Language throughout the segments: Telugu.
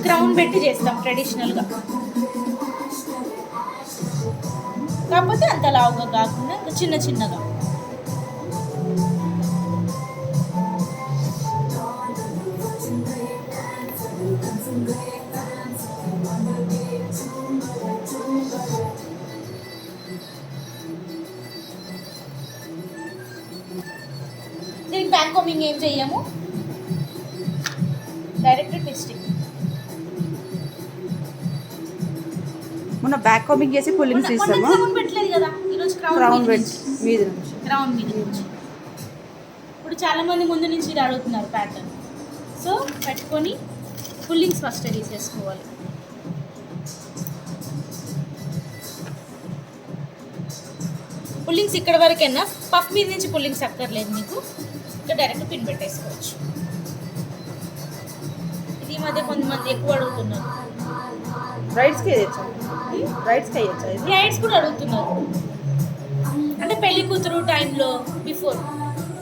క్రౌన్ పెట్టి చేస్తాం ట్రెడిషనల్గా, కాకపోతే అంత లావుగా కాకుండా చిన్న చిన్నగా. దీనికి బ్యాక్ కోమింగ్ ఏం చెయ్యము, డైరెక్ట్ ట్విస్టింగ్. మొన్న బ్యాక్ కామింగ్ చేసి పుల్లింగ్స్ ఇస్తాము. పెట్టలేదు కదా ఈరోజు క్రౌన్ పెట్టి మీద నుంచి. క్రౌన్ మీద నుంచి. ఇప్పుడు చాలామంది ముందు నుంచి ఇది అడుగుతున్నారు ప్యాటర్న్. సో పెట్టుకొని పుల్లింగ్స్ ఫస్ట్ తీసేసుకోవాలి. పుల్లింగ్స్ ఇక్కడ వరకైనా, పఫ్ మీద నుంచి పుల్లింగ్స్ అక్కర్లేదు మీకు, ఇంకా డైరెక్ట్ పిన్ పెట్టేసుకోవచ్చు. ఇది ఈ మధ్య కొంతమంది ఎక్కువ అడుగుతున్నారు. రైట్స్కి వేయచ్చా? రైట్స్కి వేయచ్చా? రైట్స్ కూడా అడుగుతున్నారు, అంటే పెళ్లి కూతురు టైంలో బిఫోర్,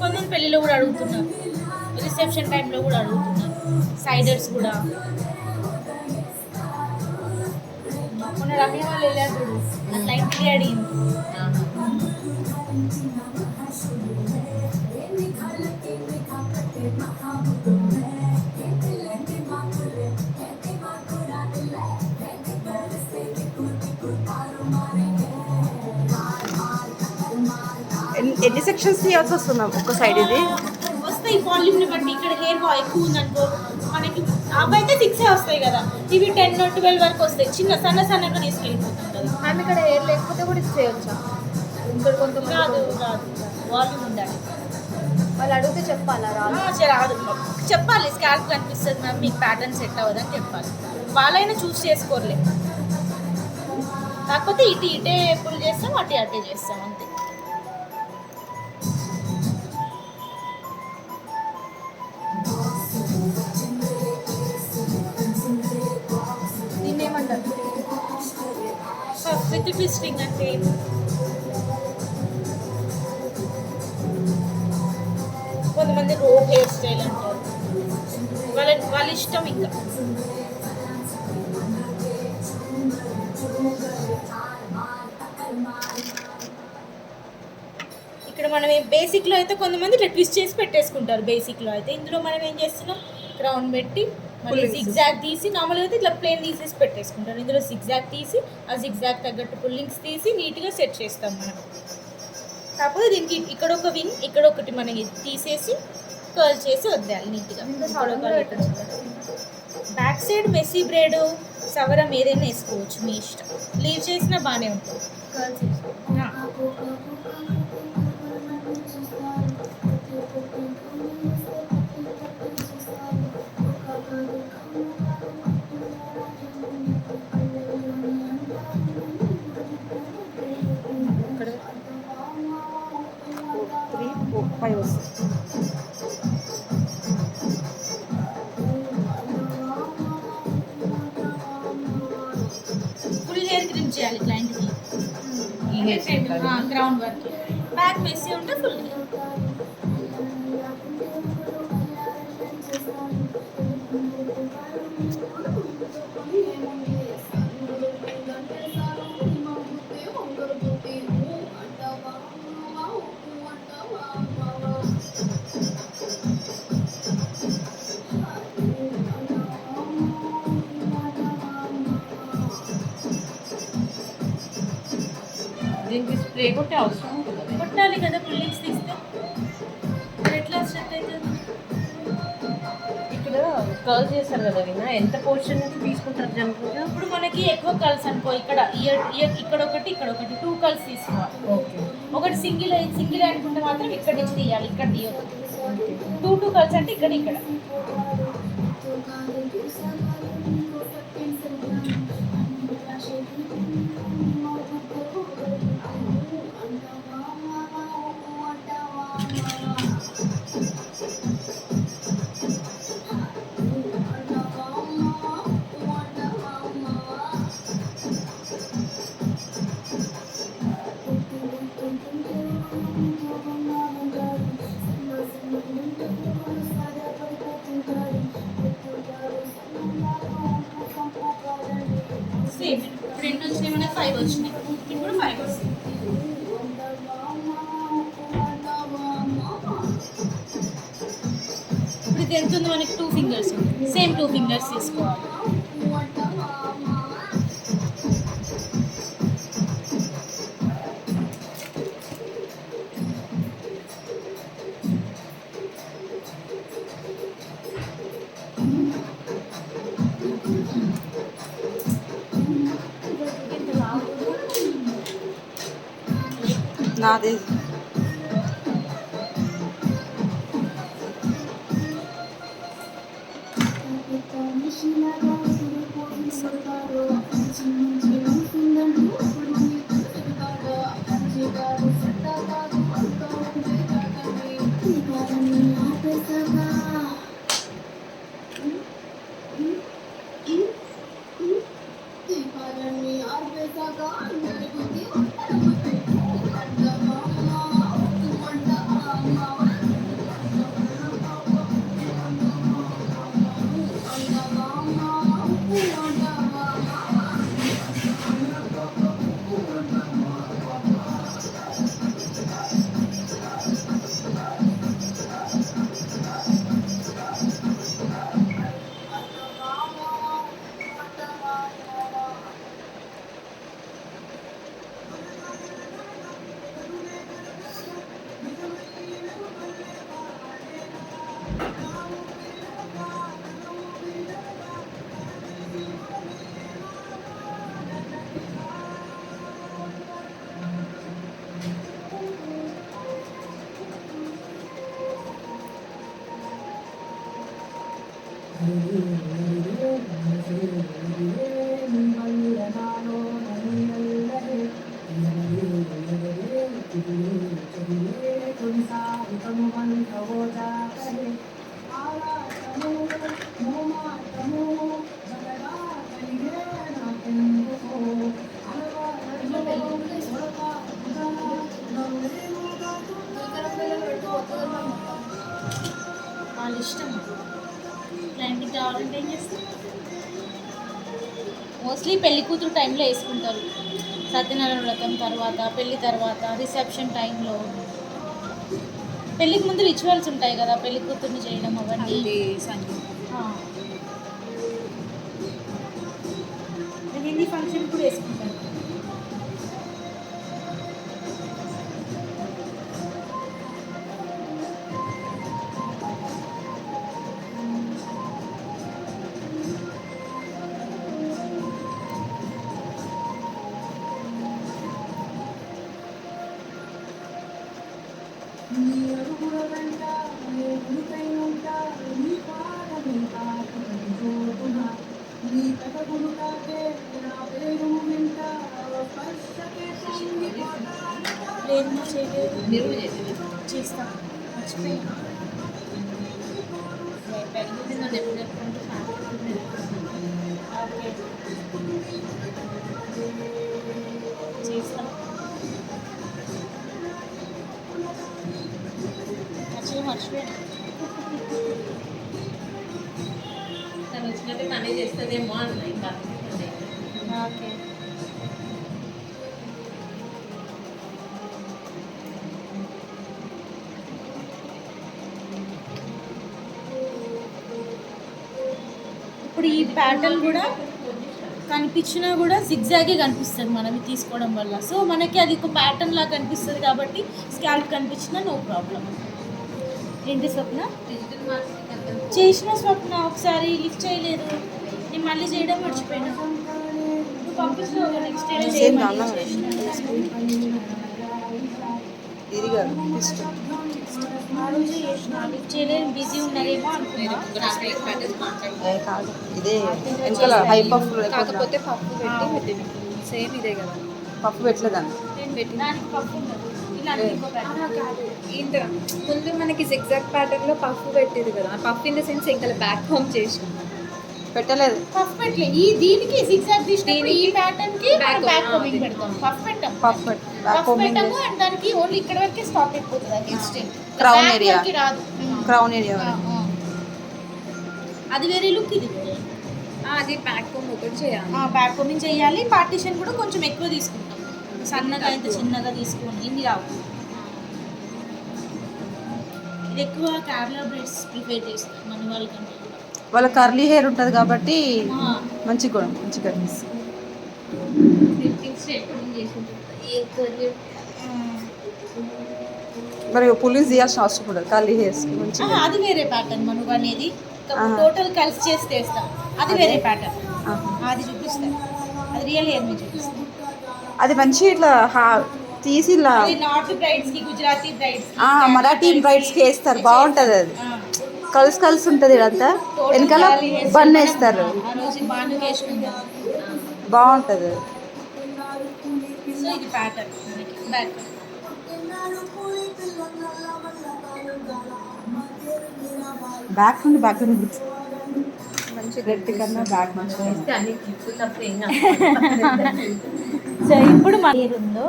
కొంతమంది పెళ్ళిలో కూడా అడుగుతున్నారు, రిసెప్షన్ టైంలో కూడా అడుగుతున్నారు, సైడర్స్ కూడా. మొన్న రమ్య వాళ్ళు వెళ్ళారు చూడు, అట్లా ఇంటికి అడిగింది. ఎన్ని సెక్షన్స్ తీయాల్సి వస్తున్నాం ఒక సైడ్? ఇది వస్తాయి వాల్యూమ్ని బట్టి. ఇక్కడ హెయిర్ ఎక్కువ ఉందనుకో మనకి, అవి అయితే 6 వస్తాయి కదా, ఇవి 10 12 వరకు వస్తాయి. చిన్న సన్నగా తీసుకెళ్ళిపోతాం కదా. మేము ఇక్కడ హెయిర్ లేకపోతే కూడా చేయొచ్చా? ఇక్కడ కొంతమంది కాదు వాల్యూమ్ ఉండాలి. వాళ్ళు అడిగితే చెప్పాలా? రాదు చెప్పాలి, స్కాల్ప్ కనిపిస్తుంది మ్యామ్, మీకు ప్యాటర్న్ సెట్ అవ్వదని చెప్పాలి. వాళ్ళైనా చూస్ చేసుకోరలే, కాకపోతే ఇటే పుల్ చేస్తాం, అటే చేస్తాం అంతే. దీన్ని ఏమంటారు? విత్ ట్విస్టింగ్ అంటే కొంతమంది రో హెయిర్ స్టైల్ అంటారు, వాళ్ళ ఇష్టం. ఇంకా ఇక్కడ మనం బేసిక్లో అయితే కొంతమంది ఇట్లా ట్విస్ట్ చేసి పెట్టేసుకుంటారు. బేసిక్లో అయితే ఇందులో మనం ఏం చేస్తున్నాం, క్రౌన్ పెట్టి మళ్ళీ జిగ్జాగ్ తీసి, నార్మల్గా అయితే ఇట్లా ప్లేన్ తీసేసి పెట్టేసుకుంటారు. ఇందులో జిగ్జాగ్ తీసి, ఆ జిగ్జాగ్ తగ్గట్టు పుల్లింగ్స్ తీసి నీట్గా సెట్ చేస్తాం మనం. కాకపోతే దీనికి ఇక్కడ ఒక వింగ్, ఇక్కడ ఒకటి మనకి తీసేసి కర్ల్ చేసి వద్దాలి నీట్గా. బ్యాక్ సైడ్ మెస్సీ బ్రేడ్, సవరం ఏదైనా వేసుకోవచ్చు, మీ ఇష్టం. లీవ్ చేసినా బాగానే ఉంటుంది. కర్ల్ చేసి ఇక్కడ 3 4 5 వస్తుంది. ఫుల్ హెయిర్ క్రిమ్ చేయాలి క్లయింట్కి, గ్రౌండ్ వర్క్. బ్యాక్ మెస్సీ ఉంటే ఫుల్ హెయిర్. దీనికి స్ప్రే కొట్టే అవసరం కొట్టాలి కదా పుల్లింగ్స్ తీస్తే, ఎట్లా స్ట్రెట్ అవుతుంది. ఇక్కడ కర్ల్ చేస్తారు కదా వినా, ఎంత పోర్షన్ నుంచి తీసుకుంటారు జనరల్గా? ఇప్పుడు మనకి ఎక్కువ కల్స్ అనుకో, ఇక్కడ ఇక్కడ ఒకటి 2 కల్స్ తీసుకోవాలి. ఓకే, ఒకటి సింగిల్ అనుకుంటే మాత్రం ఇక్కడ నుంచి తీయాలి, ఇక్కడ తీయదు. 2 కల్స్ అంటే ఇక్కడ 5 వచ్చినాయి, ఇప్పుడు 5 వస్తాయి. ఇప్పుడు ఇది ఎంత ఉంది మనకి? 2 ఫింగర్స్ ఉంది. సేమ్ 2 ఫింగర్స్ తీసుకోవాలి. నాది వాళ్ళ ఇష్టం. క్లయింట్కి కావాలంటే ఏం చేస్తారు? మోస్ట్లీ పెళ్లి కూతురు టైంలో వేసుకుంటారు. సత్యనారాయణ వ్రతం తర్వాత, పెళ్లి తర్వాత, రిసెప్షన్ టైంలో. పెళ్ళికి ముందు రిచువల్స్ ఉంటాయి కదా, పెళ్లి కూతుర్ని చేయడం అవన్నీ. మెహందీ ఫంక్షన్ కూడా వేసుకుంటారు. లేదు మా చేయలేదు. మీరు కూడా చేసేది చేస్తాం, మర్చిపోయినా. ఎప్పుడు చెప్పుకుంటూ ఓకే చేస్తాం. యాక్చువల్లీ మర్చిపోయాను. తను వచ్చినట్టే పని చేస్తుందేమో అన్న ఇంకా. ఓకే ఇప్పుడు ఈ ప్యాటర్న్ కూడా కనిపించినా కూడా జిగ్జాగే కనిపిస్తుంది మనం ఇది తీసుకోవడం వల్ల. సో మనకి అది ఒక ప్యాటర్న్ లాగా కనిపిస్తుంది కాబట్టి స్కాల్ప్ కనిపించినా నో ప్రాబ్లం. ఏంటి స్వప్న? డిజిటల్ మార్కెటింగ్ చేసిన స్వప్న ఒకసారి లిఫ్ట్ చేయలేదు, నేను మళ్ళీ చేయడం మర్చిపోయినా. నువ్వు పంపించిన నెక్స్ట్ డే సేమ్ దానిలో ఇది కాదు ఇష్టం. ఆ రోజు చేసిన లిఫ్ట్ చేయలేదు, బిజీ ఉన్నారేమో అనుకున్నా. కాదు ఇదే వెనకాల హై పఫ్ కాకపోతే పప్పు పెట్టి పెట్టింది. సేమ్ ఇదే కదా. పప్పు పెట్టలేదండి. నేను పెట్టడానికి పప్పు ఉండదు. ఇలా ఇంకో ప్యాటర్న్. కాదు ఇంత ముందు మనకి జిగ్జాగ్ ప్యాటర్న్ లో పఫ్ పెట్టేది కదా. పఫ్ ఇన్ ద సెన్స్ ఇంకా బ్యాక్ హోమ్ చేసి పెట్టలేదు. పఫ్ పెట్టలే. ఈ దీనికి zigzag తీసినప్పుడు ఈ ప్యాటర్న్ కి Back బ్యాక్ home. కోమింగ్ పెడతాం. పఫ్ పెట్టాం. పఫ్ పఫ్ పెట్టాము అండ్ దానికి ఓన్లీ ఇక్కడ వరకే స్టాప్ అయిపోతుంది. Against Crown area. రాదు. క్రౌన్ ఏరియా అది వేరే లుక్, ఇది వేరే. అది బ్యాక్ కోమ్ ఒకటి చేయాలి. బ్యాక్ ఓపెన్ చేయాలి. పార్టీషన్ కూడా కొంచెం ఎక్కువ తీసుకుంటాం, సన్నగా అయితే చిన్నగా తీసుకోండి, ఇన్ని రావు. ఇది ఎక్కువ కేరళ బ్రైడ్స్ ప్రిఫర్ చేస్తారు మన వాళ్ళకంటే. వాళ్ళ కర్లీ హెయిర్ ఉంటుంది కాబట్టి ఆ, మంచిగా తీస్తుంది. మరి పులిస్ తీయాల్సిన అవసరం కూడా కర్లీ హెయిర్స్ మంచిగా. అది వేరే ప్యాటర్న్ మనకు అనేది ఆహా. టోటల్ కలిసి చేస్తే వేస్తాం, అది వేరే ప్యాటర్న్. ఆహా. అది చూపిస్తాను, అది రియల్ హెయిర్ మీద చూపిస్తాను. అది మంచి ఇట్లా తీసి ఇలా అది నార్త్ బ్రైడ్స్ కి, గుజరాతీ బ్రైడ్స్ కి, మరాఠీ బ్రైడ్స్కి వేస్తారు, బాగుంటుంది అది. కలిసి ఉంటుంది ఇదంతా, వెనకాల బన్ వేస్తారు, ఆ రోజు బాగా వేసుకుంటాం. బాగుంటుంది. సో ఇది ప్యాటర్న్ మనకి బ్యాక్. బ్యాక్ నుండి బ్యాక్ నుండి మంచి రెడ్ కన్నా బ్యాక్ మంచిగా. అన్ని క్లిప్పులు తప్ప ఏం సో ఇప్పుడు మన హెయిర్ ఉందో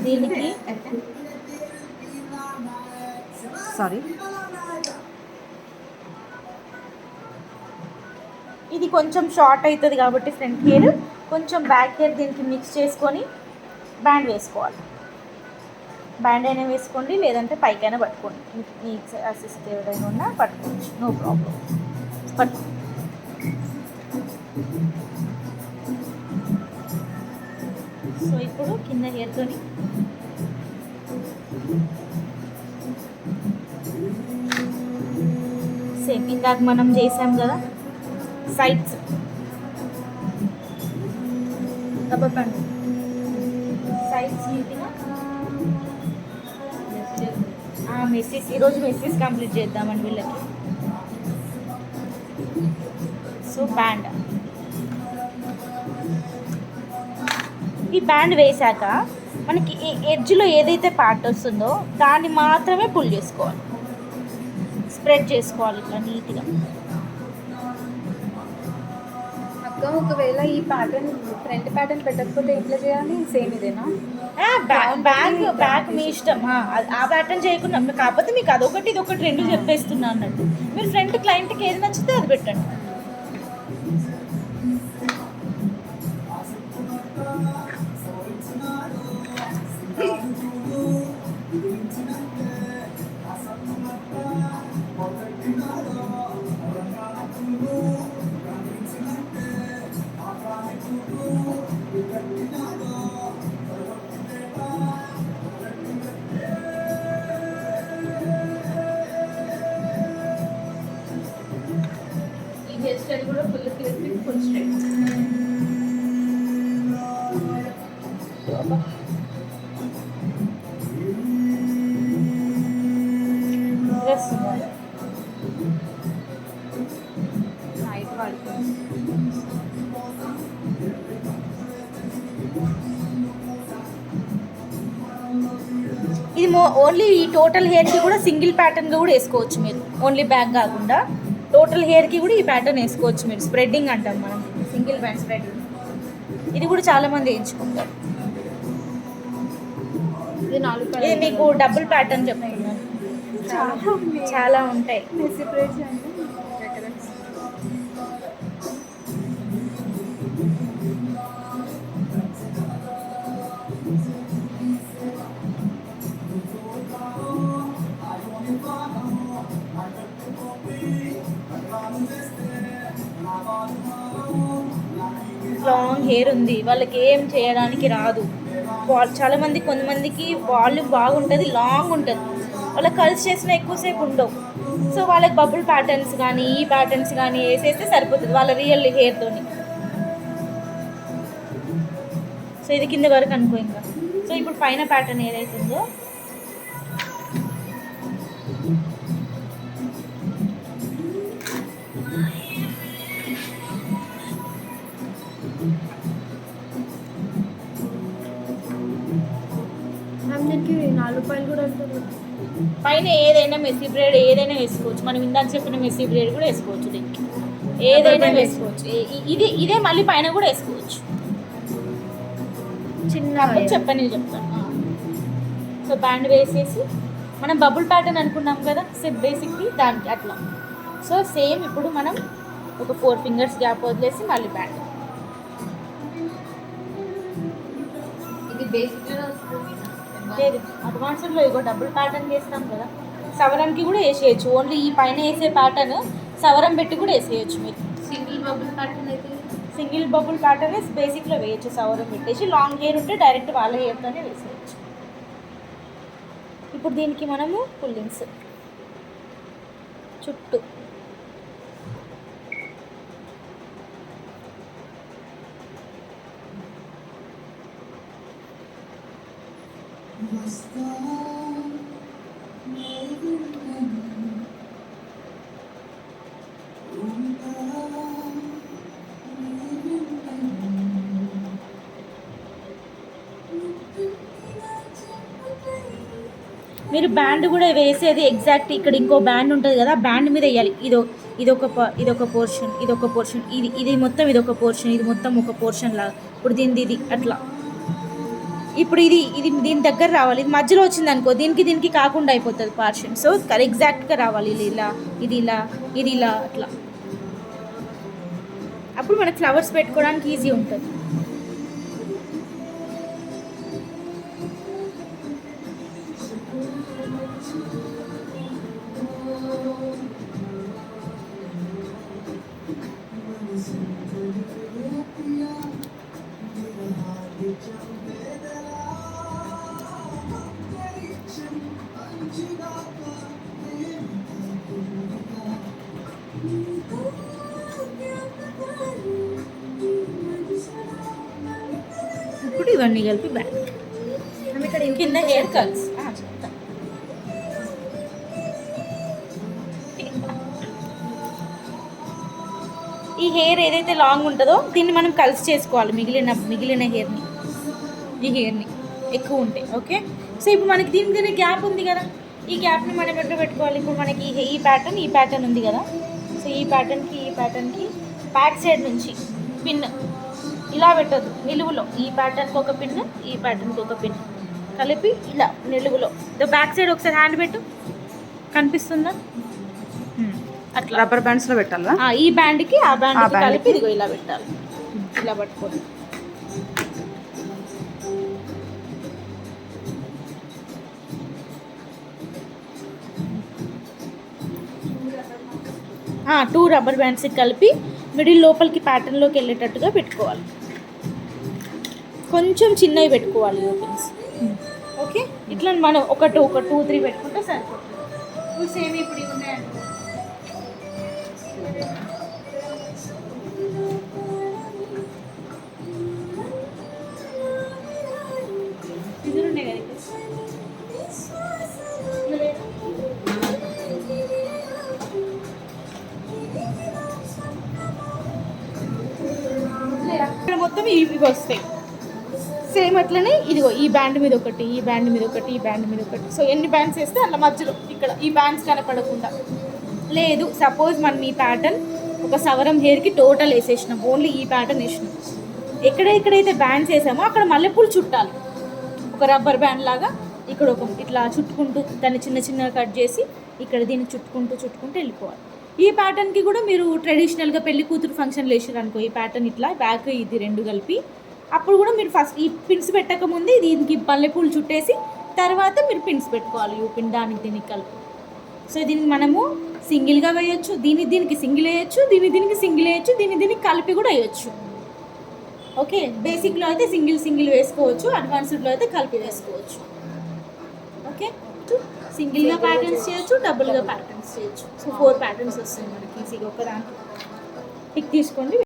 దీనికి సారీ, ఇది కొంచెం షార్ట్ అవుతుంది కాబట్టి ఫ్రంట్ హెయిర్, కొంచెం బ్యాక్ హెయిర్ దీనికి మిక్స్ చేసుకొని బ్యాండ్ వేసుకోవాలి. బ్యాండ్ అయినా వేసుకోండి, లేదంటే పైకైనా పట్టుకోండి, మీ అసిస్ట్ ఎవరైనా ఉన్నా పట్టుకోవచ్చు, నో ప్రాబ్లం. పట్టుకో. సో ఇప్పుడు కింద హెయిర్తోని సేమ్ ఇందాక మనం చేసాం కదా సైడ్స్ రబ్బర్ బ్యాండ్ సైడ్స్ నీట్గా మెస్సీస్, ఈరోజు మెస్సీస్ కంప్లీట్ చేద్దామండి వీళ్ళకి. సో బ్యాండ్, ఈ బ్యాండ్ వేశాక మనకి ఎడ్జ్లో ఏదైతే పార్ట్ వస్తుందో దాన్ని మాత్రమే పుల్ చేసుకోవాలి, స్ప్రెడ్ చేసుకోవాలి ఇట్లా నీట్గా. అక్క ఒకవేళ ఈ ప్యాటర్న్ ఫ్రంట్ ప్యాటర్న్ పెట్టకపోతే ఎట్లా చేయాలి? సేమ్ ఇదేనా? బ్యాక్ మీ ఇష్టం, ఆ ప్యాటర్న్ చేయకుండా, కాకపోతే మీకు అదొకటి ఇదొకటి రెండు చెప్పేస్తున్నా అన్నట్టు. మీరు ఫ్రంట్ క్లయింట్కి ఏది నచ్చితే అది పెట్టండి. ఈ హెయిర్ స్టైల్ కూడా full clip, full straight. Night వాడుతుంది. ఇది ఓన్లీ ఈ టోటల్ హెయిర్కి కూడా సింగిల్ ప్యాటర్న్గా కూడా వేసుకోవచ్చు మీరు, ఓన్లీ బ్యాక్ కాకుండా టోటల్ హెయిర్కి కూడా ఈ ప్యాటర్న్ వేసుకోవచ్చు మీరు. స్ప్రెడ్డింగ్ అంటాం మనం, సింగిల్ బ్యాండ్ స్ప్రెడ్డింగ్. ఇది కూడా చాలామంది వేయించుకుంటారు. ఇది 4 ఇది మీకు డబుల్ ప్యాటర్న్ చెప్తున్నాను, చాలా ఉంటాయి. మెస్సీ బ్రైడ్స్ అంటే రకరకాల. లాంగ్ హెయిర్ ఉంది, వాళ్ళకి ఏం చేయడానికి రాదు. చాలామంది, కొంతమందికి వాల్యూమ్ బాగుంటుంది, లాంగ్ ఉంటుంది, వాళ్ళకి కలిసి చేసిన ఎక్కువసేపు ఉండవు. సో వాళ్ళకి బబుల్ ప్యాటర్న్స్ కానీ ఈ ప్యాటర్న్స్ కానీ వేసేస్తే సరిపోతుంది వాళ్ళ రియల్ హెయిర్తోని. సో ఇది కింద వరకు అనుకో ఇంకా. సో ఇప్పుడు పైన ప్యాటర్న్ ఏదైతే ఉందో దీనికి 4 రూపాయలు కూడా ఉంటుంది. పైన ఏదైనా మెస్సీ బ్రేడ్ ఏదైనా వేసుకోవచ్చు. మనం ఇందాక చెప్పిన మెస్సీ బ్రేడ్ కూడా వేసుకోవచ్చు, దీనికి ఏదైనా వేసుకోవచ్చు. ఇదే మళ్ళీ పైన కూడా వేసుకోవచ్చు. చిన్న చెప్పని చెప్తాను. సో బ్యాండ్ వేసేసి మనం బబుల్ ప్యాటర్న్ అనుకున్నాం కదా, సేమ్ బేసిక్లీ దానికి అట్లా. సో సేమ్ ఇప్పుడు మనం ఒక 4 ఫింగర్స్ గ్యాప్ వదిలేసి మళ్ళీ బ్యాండ్. ఇది బేసిక్ లేదు అడ్వాన్స్డ్లో ఇగో డబుల్ ప్యాటర్న్ చేస్తాం కదా, సవరంకి కూడా వేసేయచ్చు. ఓన్లీ ఈ పైన వేసే ప్యాటర్న్ సవరం పెట్టి కూడా వేసేయచ్చు మీరు. సింగిల్ బబుల్ ప్యాటర్న్ అయితే సింగిల్ బబుల్ ప్యాటర్న్ బేసిక్లో వేయచ్చు, సవరం పెట్టేసి. లాంగ్ హెయిర్ ఉంటే డైరెక్ట్ వాళ్ళ హెయిర్తోనే వేసేయచ్చు. ఇప్పుడు దీనికి మనము పుల్లింగ్స్ చుట్టూ మీరు బ్యాండ్ కూడా వేసేది ఎగ్జాక్ట్ ఇక్కడ ఇంకో బ్యాండ్ ఉంటుంది కదా, బ్యాండ్ మీద వేయాలి. ఇదొక పోర్షన్, ఇదొక పోర్షన్, ఇది మొత్తం ఇదొక పోర్షన్, ఇది మొత్తం ఒక పోర్షన్ లాగా. ఇప్పుడు ఇది అట్లా. ఇప్పుడు ఇది దీని దగ్గర రావాలి. ఇది మధ్యలో వచ్చింది అనుకో, దీనికి కాకుండా అయిపోతుంది పార్షన్. సో ఎగ్జాక్ట్గా రావాలి. ఇది ఇలా అట్లా. అప్పుడు మనకి ఫ్లవర్స్ పెట్టుకోవడానికి ఈజీ ఉంటుంది. ఇప్పుడు ఇవన్నీ కలిపి బ్యాండ్ కింద హెయిర్ కర్ల్స్ చెప్తా. ఈ హెయిర్ ఏదైతే లాంగ్ ఉంటుందో దీన్ని మనం కలిసి చేసుకోవాలి. మిగిలిన ఈ హెయిర్ని ఎక్కువ ఉంటాయి. ఓకే, సో ఇప్పుడు మనకి దీనికి గ్యాప్ ఉంది కదా, ఈ గ్యాప్ని మనం ఎట్లా పెట్టుకోవాలి. ఇప్పుడు మనకి ఈ ప్యాటర్న్ ఉంది కదా, సో ఈ ప్యాటర్న్కి బ్యాక్ సైడ్ నుంచి పిన్ ఇలా పెట్టద్దు, నిలువులో. ఈ ప్యాటర్న్కి ఒక పిన్, ఈ ప్యాటర్న్కి ఒక పిన్ కలిపి ఇలా నిలువులో. బ్యాక్ సైడ్ ఒకసారి హ్యాండ్ పెట్టు, కనిపిస్తుందా? అట్లా రబ్బర్ బ్యాండ్స్లో పెట్టాలా? ఈ బ్యాండ్కి ఆ బ్యాండ్కి కలిపి ఇదిగో ఇలా పెట్టాలి. ఇలా పట్టుకోండి. టూ రబ్బర్ బ్యాండ్స్కి కలిపి మిడిల్ లోపలికి ప్యాటర్న్లోకి వెళ్ళేటట్టుగా పెట్టుకోవాలి. కొంచెం చిన్నవి పెట్టుకోవాలి ఓపెన్స్. ఓకే, ఇట్లా మనం ఒక 2, 3 పెట్టుకుంటే సరిపోతుంది. సేమ్ ఇప్పుడు ఇవి ఉన్నాయండి. ఇది ఉన్నాయి కదా ఇక్కడ మొత్తం ఇవి వస్తాయి. సేమ్ అట్లనే ఇదిగో ఈ బ్యాండ్ మీద ఒకటి, ఈ బ్యాండ్ మీద ఒకటి, ఈ బ్యాండ్ మీద ఒకటి. సో ఎన్ని బ్యాండ్స్ వేస్తే అట్లా మధ్యలో ఇక్కడ ఈ బ్యాండ్స్ కనపడకుండా. లేదు సపోజ్ మనం ఈ ప్యాటర్న్ ఒక సవరం హెయిర్కి టోటల్ వేసేసినాం, ఓన్లీ ఈ ప్యాటర్న్ వేసినాం. ఎక్కడైతే బ్యాండ్స్ వేసామో అక్కడ మల్లెపూలు చుట్టాలి. ఒక రబ్బర్ బ్యాండ్ లాగా ఇక్కడ ఒక ఇట్లా చుట్టుకుంటూ దాన్ని చిన్నగా కట్ చేసి ఇక్కడ దీన్ని చుట్టుకుంటూ వెళ్ళిపోవాలి. ఈ ప్యాటర్న్కి కూడా మీరు ట్రెడిషనల్గా పెళ్లి కూతురు ఫంక్షన్లు వేసారు అనుకో, ఈ ప్యాటర్న్ ఇట్లా బ్యాక్ ఇది 2 కలిపి, అప్పుడు కూడా మీరు ఫస్ట్ ఈ పిన్స్ పెట్టకముందే దీనికి మల్లెపూలు చుట్టేసి తర్వాత మీరు పిన్స్ పెట్టుకోవాలి. ఈ పిన్ దీనికి కలిపి. సో దీనికి మనము సింగిల్గా వేయచ్చు, దీనికి సింగిల్ వేయచ్చు, దీనికి సింగిల్ వేయచ్చు, దీనికి కలిపి కూడా వేయచ్చు. ఓకే, బేసిక్లో అయితే సింగిల్ వేసుకోవచ్చు, అడ్వాన్స్డ్లో అయితే కలిపి వేసుకోవచ్చు. ఓకే, సింగిల్గా ప్యాటర్న్స్ చేయొచ్చు, డబుల్గా ప్యాటర్న్స్ చేయొచ్చు. సో 4 ప్యాటర్న్స్ వస్తాయి మనకి ఈజీగా. ఒక దాంట్లో పిక్ తీసుకోండి.